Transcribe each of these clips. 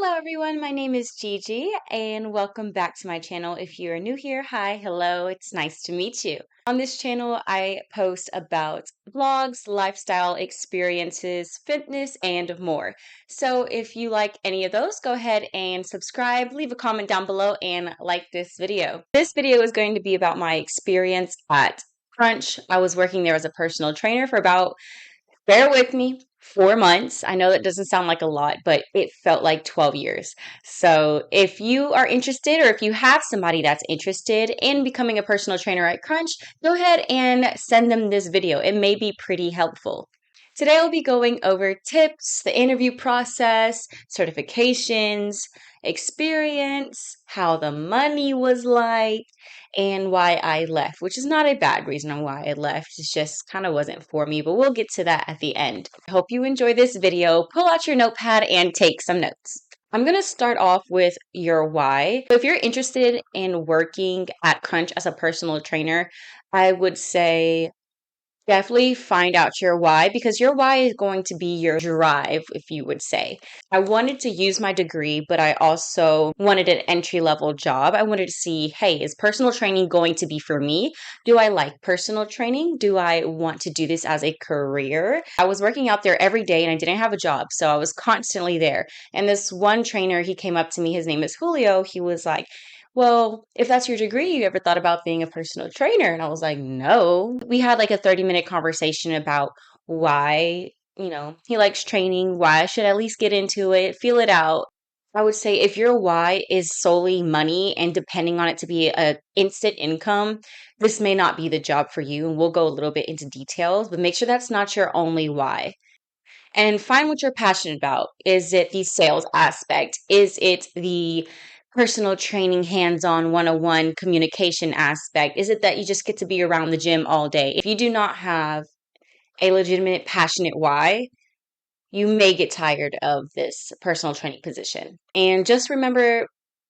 Hello everyone, my name is Gigi and welcome back to my channel. If you are new here, hi, hello, it's nice to meet you. On this channel, I post about vlogs, lifestyle experiences, fitness, and more. So if you like any of those, go ahead and subscribe, leave a comment down below, and like this video. This video is going to be about my experience at Crunch. I was working there as a personal trainer for about, bear with me, 4 months. I know that doesn't sound like a lot, but it felt like 12 years. So if you are interested or if you have somebody that's interested in becoming a personal trainer at Crunch, go ahead and send them this video. It may be pretty helpful. Today I'll be going over tips, the interview process, certifications, experience, how the money was like, and why I left, which is not a bad reason on why I left. It just kind of wasn't for me, but we'll get to that at the end. I hope you enjoy this video. Pull out your notepad and take some notes. I'm going to start off with your why. So if you're interested in working at Crunch as a personal trainer, I would say definitely find out your why, because your why is going to be your drive, if you would say. I wanted to use my degree, but I also wanted an entry-level job. I wanted to see, hey, is personal training going to be for me? Do I like personal training? Do I want to do this as a career? I was working out there every day and I didn't have a job, so I was constantly there. And this one trainer, he came up to me, his name is Julio. He was like, well, if that's your degree, you ever thought about being a personal trainer? And I was like, no. We had like a 30-minute conversation about why, he likes training, why I should at least get into it, feel it out. I would say if your why is solely money and depending on it to be a instant income, this may not be the job for you. And we'll go a little bit into details, but make sure that's not your only why. And find what you're passionate about. Is it the sales aspect? Is it the personal training, hands-on, one-on-one communication aspect? Is it that you just get to be around the gym all day? If you do not have a legitimate, passionate why, you may get tired of this personal training position. And just remember,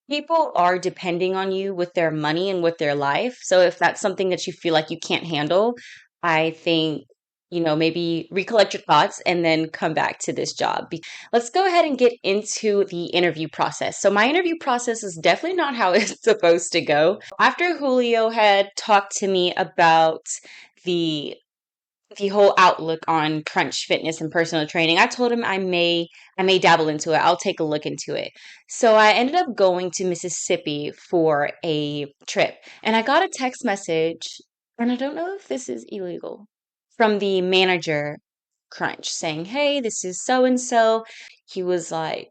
people are depending on you with their money and with their life. So if that's something that you feel like you can't handle, I think maybe recollect your thoughts and then come back to this job. Let's go ahead and get into the interview process. So my interview process is definitely not how it's supposed to go. After Julio had talked to me about the whole outlook on Crunch Fitness and personal training, I told him I may dabble into it. I'll take a look into it. So I ended up going to Mississippi for a trip, and I got a text message, and I don't know if this is illegal, from the manager Crunch saying, "Hey, this is so and so." He was like,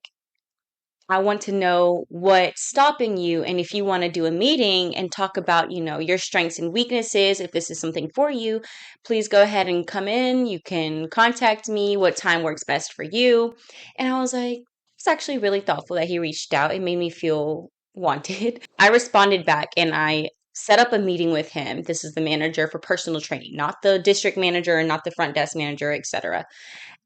I want to know what's stopping you, and if you want to do a meeting and talk about, your strengths and weaknesses, if this is something for you, please go ahead and come in. You can contact me. What time works best for you? And I was like, it's actually really thoughtful that he reached out. It made me feel wanted. I responded back and I set up a meeting with him. This is the manager for personal training, not the district manager and not the front desk manager, etc.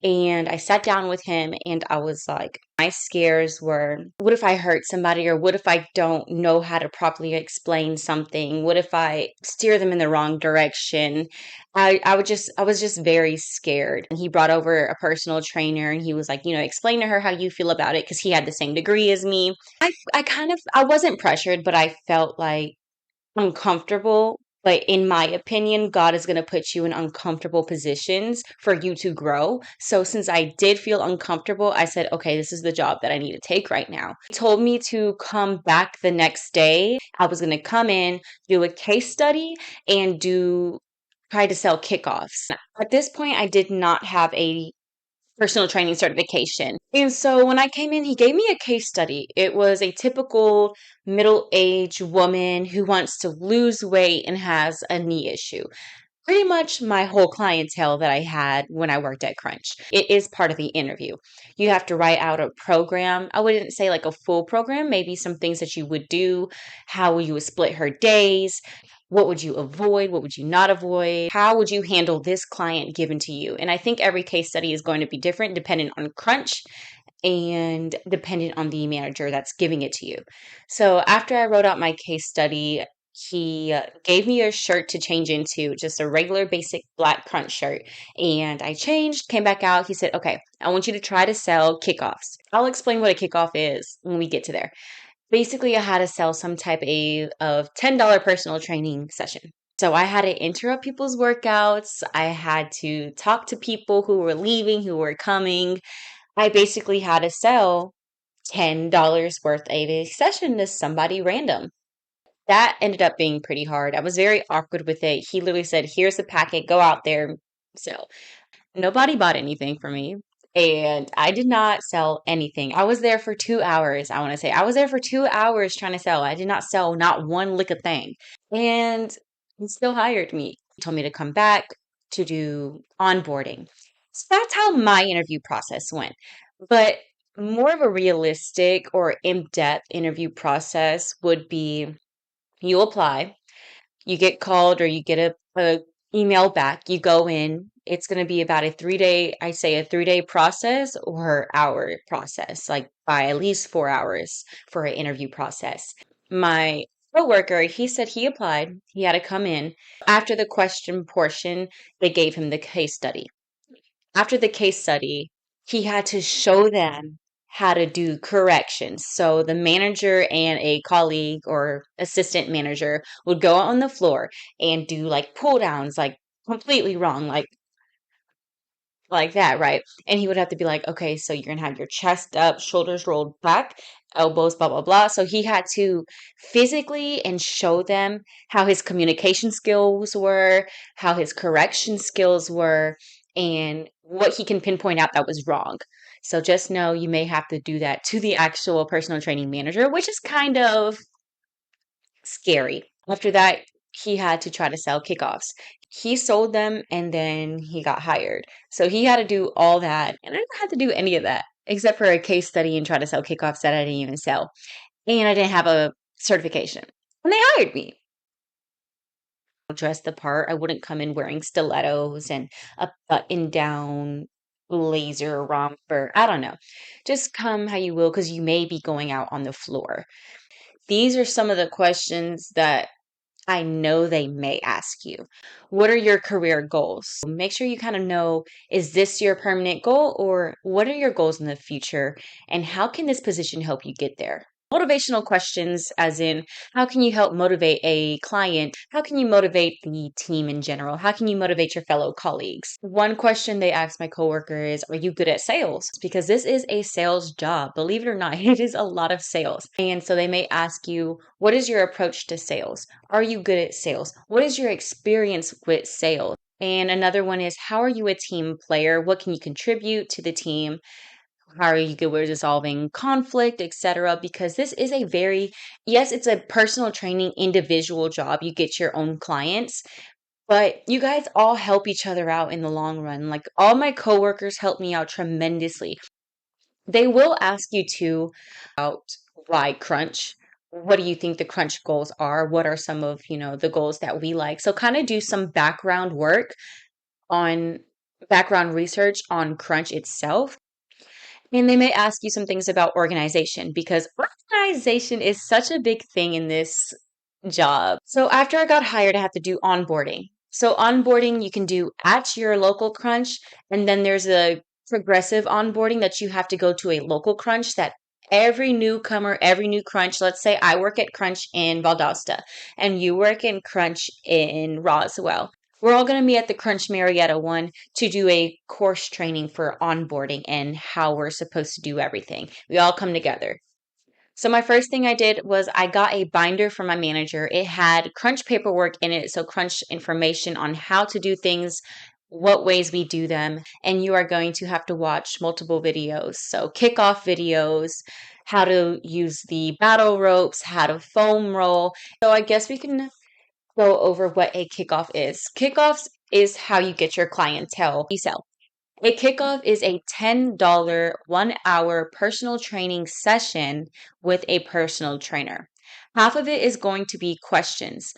And I sat down with him and I was like, my scares were, what if I hurt somebody, or what if I don't know how to properly explain something? What if I steer them in the wrong direction? I was just very scared. And he brought over a personal trainer and he was like, explain to her how you feel about it, because he had the same degree as me. I wasn't pressured, but I felt like uncomfortable. But in my opinion, God is going to put you in uncomfortable positions for you to grow. So since I did feel uncomfortable, I said, okay, this is the job that I need to take right now. He told me to come back the next day. I was going to come in, do a case study, and try to sell kickoffs. At this point, I did not have a personal training certification. And so when I came in, he gave me a case study. It was a typical middle-aged woman who wants to lose weight and has a knee issue. Pretty much my whole clientele that I had when I worked at Crunch. It is part of the interview. You have to write out a program. I wouldn't say like a full program, maybe some things that you would do, how you would split her days, what would you avoid, what would you not avoid, how would you handle this client given to you. And I think every case study is going to be different dependent on Crunch and dependent on the manager that's giving it to you. So after I wrote out my case study, He gave me a shirt to change into, just a regular basic black crunch shirt. And I changed, came back out. He said, okay, I want you to try to sell kickoffs. I'll explain what a kickoff is when we get to there. Basically, I had to sell some type of $10 personal training session. So I had to interrupt people's workouts. I had to talk to people who were leaving, who were coming. I basically had to sell $10 worth of a session to somebody random. That ended up being pretty hard. I was very awkward with it. He literally said, here's the packet, go out there, sell. Nobody bought anything from me. And I did not sell anything. I was there for 2 hours, I want to say. I was there for 2 hours trying to sell. I did not sell not one lick of thing. And he still hired me. He told me to come back to do onboarding. So that's how my interview process went. But more of a realistic or in-depth interview process would be you apply, you get called or you get a email back, you go in. It's going to be about a 3-day process or hour process, like by at least 4 hours for an interview process. My coworker, he said he applied, he had to come in. After the question portion, they gave him the case study. After the case study, he had to show them how to do corrections. So the manager and a colleague or assistant manager would go out on the floor and do like pull downs, like completely wrong, like that, right? And he would have to be like, okay, so you're gonna have your chest up, shoulders rolled back, elbows, blah, blah, blah. So he had to physically and show them how his communication skills were, how his correction skills were, and what he can pinpoint out that was wrong. So just know you may have to do that to the actual personal training manager, which is kind of scary. After that, he had to try to sell kickoffs. He sold them and then he got hired. So he had to do all that. And I didn't have to do any of that except for a case study and try to sell kickoffs that I didn't even sell. And I didn't have a certification. And they hired me. Dress the part. I wouldn't come in wearing stilettos and a button down blazer romper. I don't know. Just come how you will because you may be going out on the floor. These are some of the questions that I know they may ask you. What are your career goals? Make sure you kind of know, is this your permanent goal or what are your goals in the future? And how can this position help you get there? Motivational questions, as in, how can you help motivate a client? How can you motivate the team in general? How can you motivate your fellow colleagues? One question they asked my coworker is, are you good at sales? Because this is a sales job. Believe it or not, it is a lot of sales. And so they may ask you, what is your approach to sales? Are you good at sales? What is your experience with sales? And another one is, how are you a team player? What can you contribute to the team? How are you good with resolving conflict, etc.? Because this is a yes, it's a personal training individual job. You get your own clients, but you guys all help each other out in the long run. Like all my coworkers help me out tremendously. They will ask you to about why crunch. What do you think the crunch goals are? What are some of, the goals that we like? So kind of do some on background research on crunch itself. And they may ask you some things about organization because organization is such a big thing in this job. So after I got hired, I have to do onboarding. So onboarding you can do at your local crunch, and then there's a progressive onboarding that you have to go to a local crunch that every newcomer, every new crunch, let's say I work at Crunch in Valdosta and you work in Crunch in Roswell. We're all going to be at the Crunch Marietta one to do a course training for onboarding and how we're supposed to do everything. We all come together. So my first thing I did was I got a binder from my manager. It had Crunch paperwork in it, so Crunch information on how to do things, what ways we do them, and you are going to have to watch multiple videos. So kickoff videos, how to use the battle ropes, how to foam roll. So I guess we can go over what a kickoff is. Kickoffs is how you get your clientele you sell. A kickoff is a $10 1 hour personal training session with a personal trainer. Half of it is going to be questions.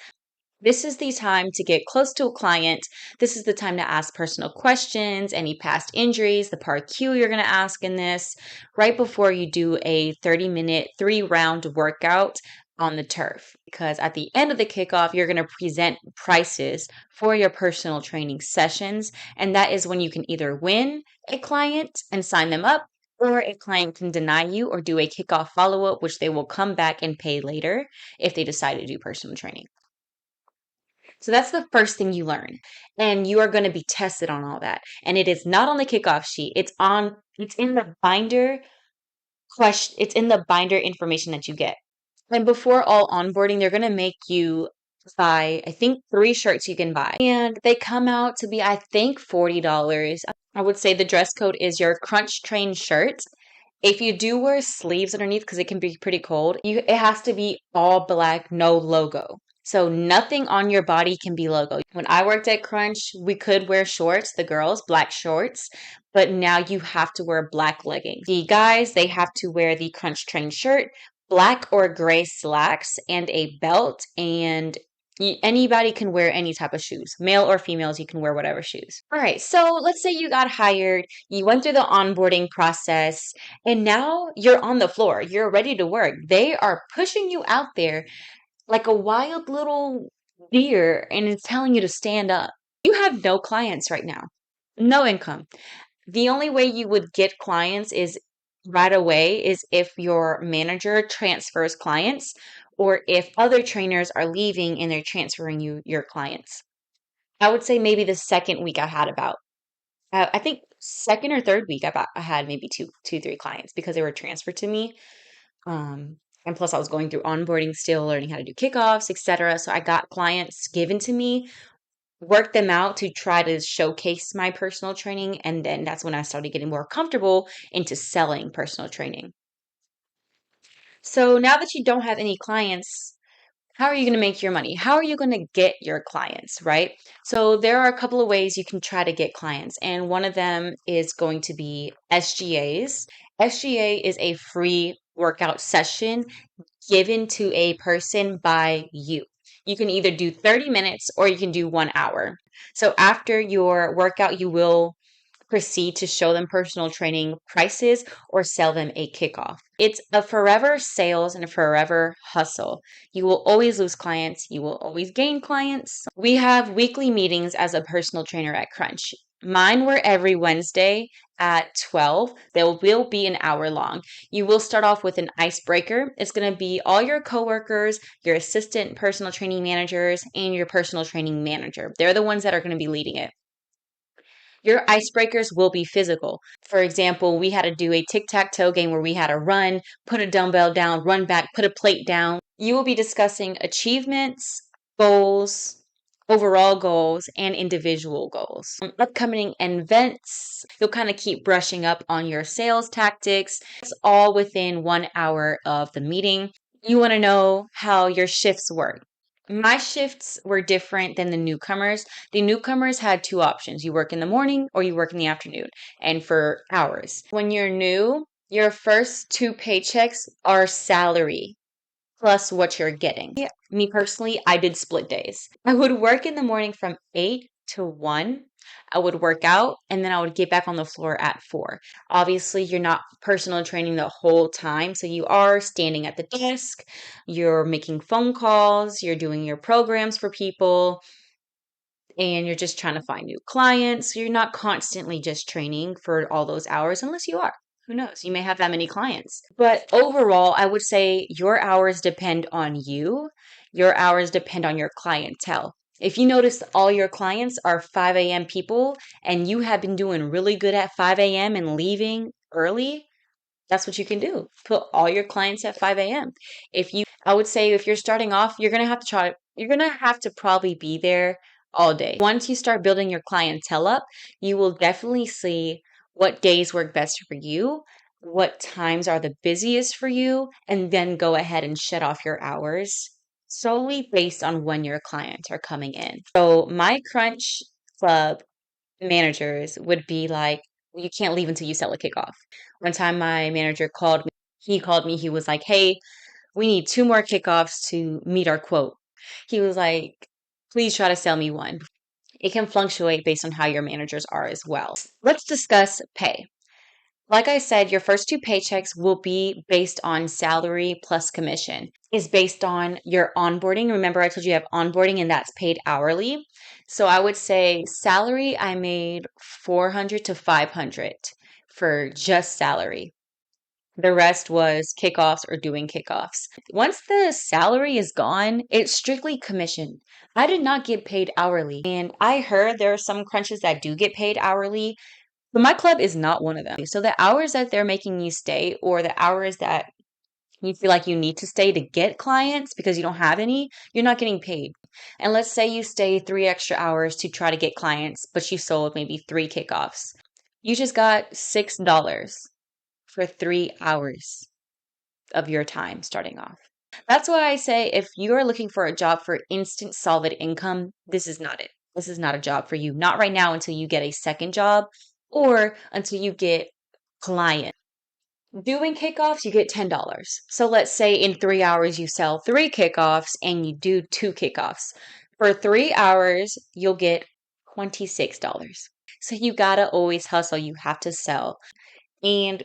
This is the time to get close to a client. This is the time to ask personal questions, any past injuries, the part Q you're going to ask in this, right before you do a 30-minute, 3-round workout on the turf, because at the end of the kickoff, you're going to present prices for your personal training sessions. And that is when you can either win a client and sign them up, or a client can deny you or do a kickoff follow up, which they will come back and pay later if they decide to do personal training. So that's the first thing you learn. And you are going to be tested on all that. And it is not on the kickoff sheet. It's in the binder question, it's in the binder information that you get. And before all onboarding, they're going to make you buy, I think, 3 shirts you can buy. And they come out to be, I think, $40. I would say the dress code is your Crunch Train shirt. If you do wear sleeves underneath, because it can be pretty cold, it has to be all black, no logo. So nothing on your body can be logo. When I worked at Crunch, we could wear shorts, the girls, black shorts, but now you have to wear black leggings. The guys, they have to wear the Crunch Train shirt, black or gray slacks, and a belt, and anybody can wear any type of shoes. Male or females, you can wear whatever shoes. All right, so let's say you got hired, you went through the onboarding process, and now you're on the floor. You're ready to work. They are pushing you out there like a wild little deer, and it's telling you to stand up. You have no clients right now, no income. The only way you would get clients is right away is if your manager transfers clients, or if other trainers are leaving and they're transferring you your clients. I would say maybe the second week I had about, I think second or third week I had maybe two, 3 clients because they were transferred to me. And plus I was going through onboarding still, learning how to do kickoffs, etc. So I got clients given to me, worked them out to try to showcase my personal training. And then that's when I started getting more comfortable into selling personal training. So now that you don't have any clients, how are you going to make your money? How are you going to get your clients, right? So there are a couple of ways you can try to get clients, and one of them is going to be SGAs. SGA is a free workout session given to a person by you. You can either do 30 minutes or you can do 1 hour. So after your workout, you will proceed to show them personal training prices or sell them a kickoff. It's a forever sales and a forever hustle. You will always lose clients. You will always gain clients. We have weekly meetings as a personal trainer at Crunch. Mine were every Wednesday at 12. They will be an hour long. You will start off with an icebreaker. It's going to be all your coworkers, your assistant personal training managers, and your personal training manager. They're the ones that are going to be leading it. Your icebreakers will be physical. For example, we had to do a tic-tac-toe game where we had to run, put a dumbbell down, run back, put a plate down. You will be discussing achievements, goals, overall goals, and individual goals. Upcoming events, you'll kind of keep brushing up on your sales tactics. It's all within 1 hour of the meeting. You want to know how your shifts work. My shifts were different than the newcomers. The newcomers had 2 options. You work in the morning or you work in the afternoon, and for hours. When you're new, your first 2 paychecks are salary plus what you're getting. Me personally, I did split days. I would work in the morning from 8 to 1. I would work out and then I would get back on the floor at 4. Obviously, you're not personal training the whole time. So you are standing at the desk, you're making phone calls, you're doing your programs for people, and you're just trying to find new clients. You're not constantly just training for all those hours unless you are. Who knows? You may have that many clients. But overall, I would say your hours depend on you. Your hours depend on your clientele. If you notice all your clients are 5 a.m. people and you have been doing really good at 5 a.m. and leaving early, that's what you can do. Put all your clients at 5 a.m. I would say if you're starting off, you're going to have to probably be there all day. Once you start building your clientele up, you will definitely see what days work best for you, what times are the busiest for you, and then go ahead and shut off your hours solely based on when your clients are coming in. So my Crunch Club managers would be like, you can't leave until you sell a kickoff. One time my manager called me. He called me. He was like, hey, we need 2 more kickoffs to meet our quote. He was like, please try to sell me one. It can fluctuate based on how your managers are as well. Let's discuss pay. Like I said, your first two paychecks will be based on salary plus commission. Is based on your onboarding. Remember, I told you have onboarding and that's paid hourly. So I would say salary, I made 400 to 500 for just salary. The rest was kickoffs or doing kickoffs. Once the salary is gone, it's strictly commission. I did not get paid hourly. And I heard there are some crunches that do get paid hourly, but my club is not one of them. So the hours that they're making you stay, or the hours that you feel like you need to stay to get clients because you don't have any, you're not getting paid. And let's say you stay 3 extra hours to try to get clients, but you sold maybe 3 kickoffs. You just got $6 for 3 hours of your time starting off. That's why I say if you're looking for a job for instant solid income, this is not it. This is not a job for you. Not right now until you get a second job or until you get clients. Doing kickoffs, you get $10. So let's say in 3 hours you sell 3 kickoffs and you do 2 kickoffs. For 3 hours, you'll get $26. So you gotta always hustle. You have to sell. And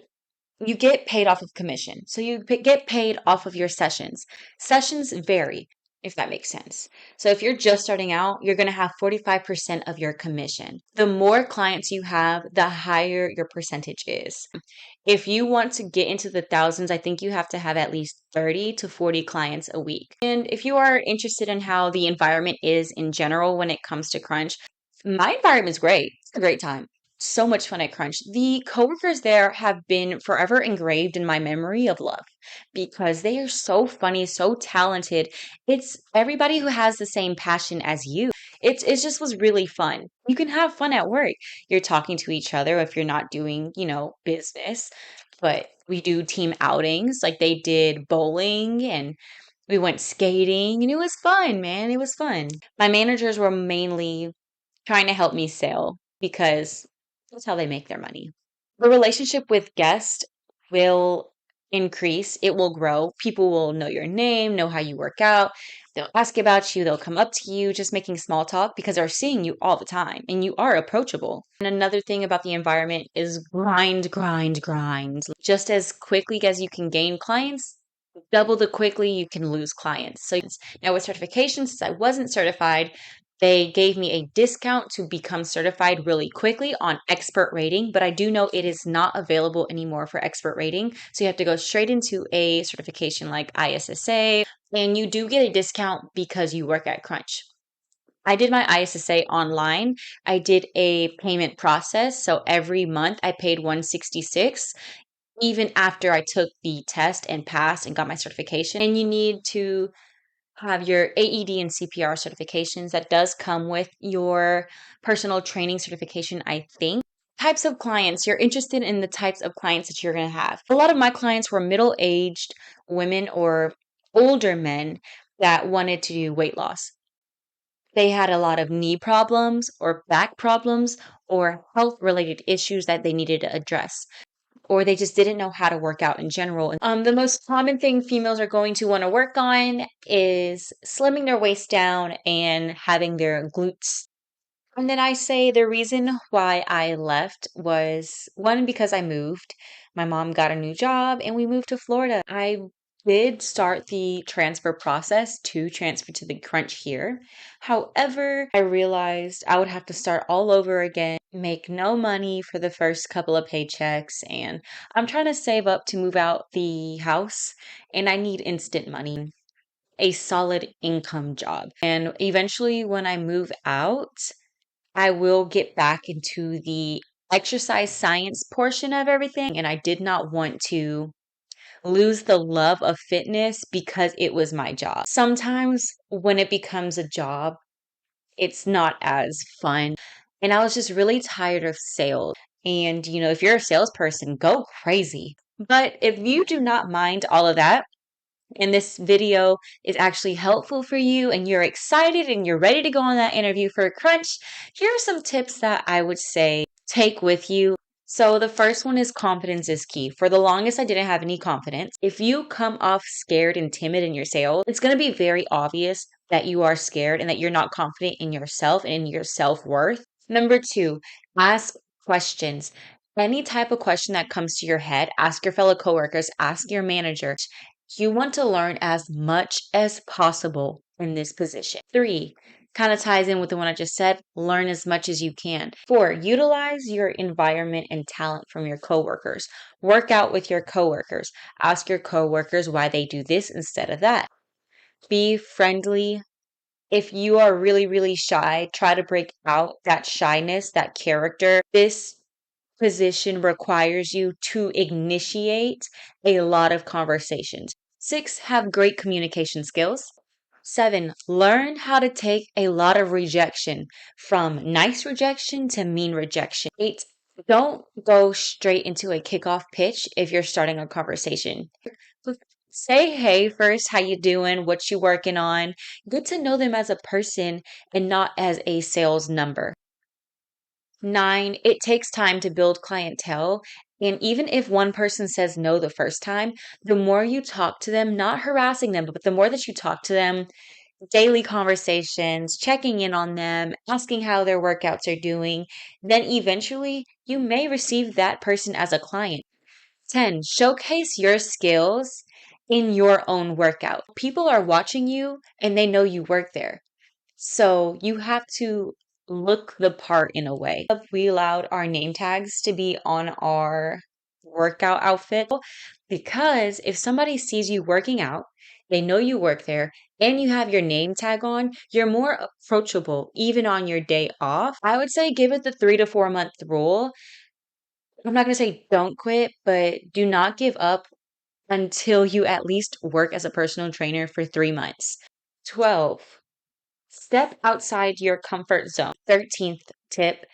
you get paid off of commission. So you get paid off of your sessions. Sessions vary, if that makes sense. So if you're just starting out, you're going to have 45% of your commission. The more clients you have, the higher your percentage is. If you want to get into the thousands, I think you have to have at least 30 to 40 clients a week. And if you are interested in how the environment is in general when it comes to Crunch, my environment is great. It's a great time. So much fun at Crunch. The coworkers there have been forever engraved in my memory of love because they are so funny, so talented. It's everybody who has the same passion as you. It just was really fun. You can have fun at work. You're talking to each other if you're not doing, business. But we do team outings, like they did bowling and we went skating and it was fun, man. It was fun. My managers were mainly trying to help me sell because that's how they make their money. The relationship with guests will increase, it will grow. People will know your name, know how you work out. They'll ask about you, they'll come up to you just making small talk because they're seeing you all the time and you are approachable. And another thing about the environment is grind, grind, grind. Just as quickly as you can gain clients, double the quickly you can lose clients. So now with certification, since I wasn't certified, they gave me a discount to become certified really quickly on expert rating, but I do know it is not available anymore for expert rating. So you have to go straight into a certification like ISSA, and you do get a discount because you work at Crunch. I did my ISSA online. I did a payment process. So every month I paid 166 even after I took the test and passed and got my certification. And you need to have your AED and CPR certifications. That does come with your personal training certification, I think. Types of clients. You're interested in the types of clients that you're going to have. A lot of my clients were middle aged women or older men that wanted to do weight loss. They had a lot of knee problems or back problems or health related issues that they needed to address or they just didn't know how to work out in general. The most common thing females are going to want to work on is slimming their waist down and having their glutes. And then I say the reason why I left was one, because I moved. My mom got a new job and we moved to Florida. I did start the transfer process to transfer to the Crunch here. However, I realized I would have to start all over again, make no money for the first couple of paychecks, and I'm trying to save up to move out the house, and I need instant money, a solid income job. And eventually, when I move out, I will get back into the exercise science portion of everything, and I did not want to lose the love of fitness because it was my job. Sometimes when it becomes a job, it's not as fun. And I was just really tired of sales. And, if you're a salesperson, go crazy. But if you do not mind all of that, and this video is actually helpful for you and you're excited and you're ready to go on that interview for Crunch, here are some tips that I would say take with you. So the first one is confidence is key. For the longest, I didn't have any confidence. If you come off scared and timid in your sales, it's going to be very obvious that you are scared and that you're not confident in yourself and in your self-worth. Number two, ask questions. Any type of question that comes to your head, ask your fellow coworkers, ask your manager. You want to learn as much as possible in this position. 3, kind of ties in with the one I just said, learn as much as you can. 4, utilize your environment and talent from your coworkers. Work out with your coworkers. Ask your coworkers why they do this instead of that. Be friendly. If you are really, really shy, try to break out that shyness, that character. This position requires you to initiate a lot of conversations. 6, have great communication skills. 7, learn how to take a lot of rejection, from nice rejection to mean rejection. 8, don't go straight into a kickoff pitch if you're starting a conversation. Say hey first, how you doing, what you working on. Get to know them as a person and not as a sales number. 9, it takes time to build clientele. And even if one person says no the first time, the more you talk to them, not harassing them, but the more that you talk to them, daily conversations, checking in on them, asking how their workouts are doing, then eventually you may receive that person as a client. 10, showcase your skills in your own workout. People are watching you and they know you work there. So you have to look the part in a way. We allowed our name tags to be on our workout outfit because if somebody sees you working out, they know you work there, and you have your name tag on, you're more approachable even on your day off. I would say give it the 3 to 4 month rule. I'm not going to say don't quit, but do not give up until you at least work as a personal trainer for 3 months. 12, step outside your comfort zone. 13th tip,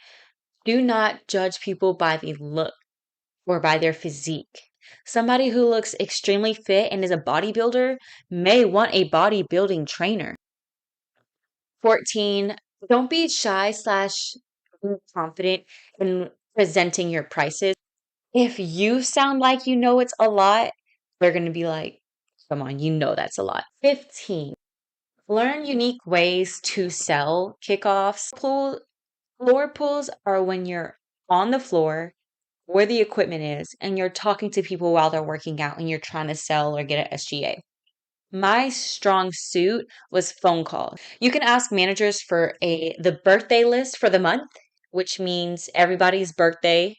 do not judge people by the look or by their physique. Somebody who looks extremely fit and is a bodybuilder may want a bodybuilding trainer. 14, don't be shy slash confident in presenting your prices. If you sound like you know it's a lot, they're going to be like, come on, you know that's a lot. 15, learn unique ways to sell kickoffs. Floor pulls are when you're on the floor where the equipment is and you're talking to people while they're working out and you're trying to sell or get an SGA. My strong suit was phone calls. You can ask managers for the birthday list for the month, which means everybody's birthday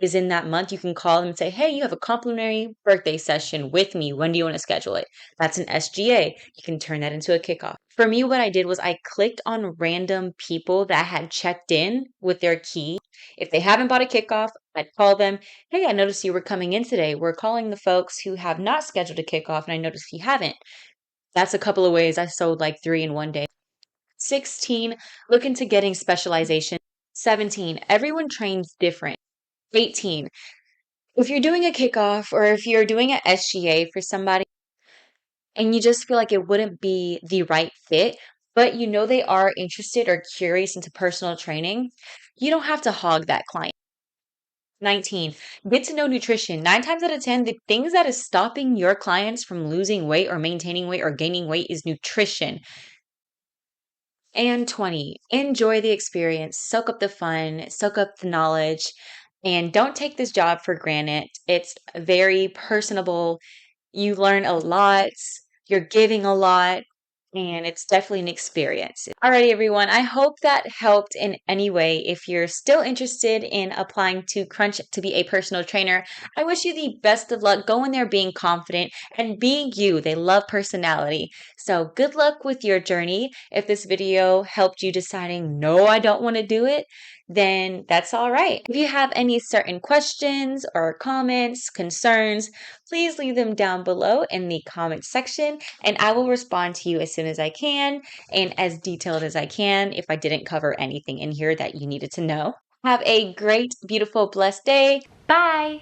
is in that month. You can call them and say, hey, you have a complimentary birthday session with me. When do you want to schedule it? That's an SGA. You can turn that into a kickoff. For me, what I did was I clicked on random people that had checked in with their key. If they haven't bought a kickoff, I'd call them. Hey, I noticed you were coming in today. We're calling the folks who have not scheduled a kickoff, and I noticed you haven't. That's a couple of ways I sold like 3 in one day. 16, look into getting specialization. 17, everyone trains different. 18, if you're doing a kickoff or if you're doing an SGA for somebody and you just feel like it wouldn't be the right fit, but you know they are interested or curious into personal training, you don't have to hog that client. 19, get to know nutrition. 9 times out of 10, the things that is stopping your clients from losing weight or maintaining weight or gaining weight is nutrition. And 20, enjoy the experience, soak up the fun, soak up the knowledge, and don't take this job for granted. It's very personable. You learn a lot, you're giving a lot, and it's definitely an experience. Alrighty, everyone. I hope that helped in any way. If you're still interested in applying to Crunch to be a personal trainer, I wish you the best of luck. Go in there being confident and being you. They love personality. So good luck with your journey. If this video helped you deciding, no, I don't want to do it, then that's all right. If you have any certain questions or comments, concerns, please leave them down below in the comment section and I will respond to you as soon as I can and as detailed as I can if I didn't cover anything in here that you needed to know. Have a great, beautiful, blessed day. Bye!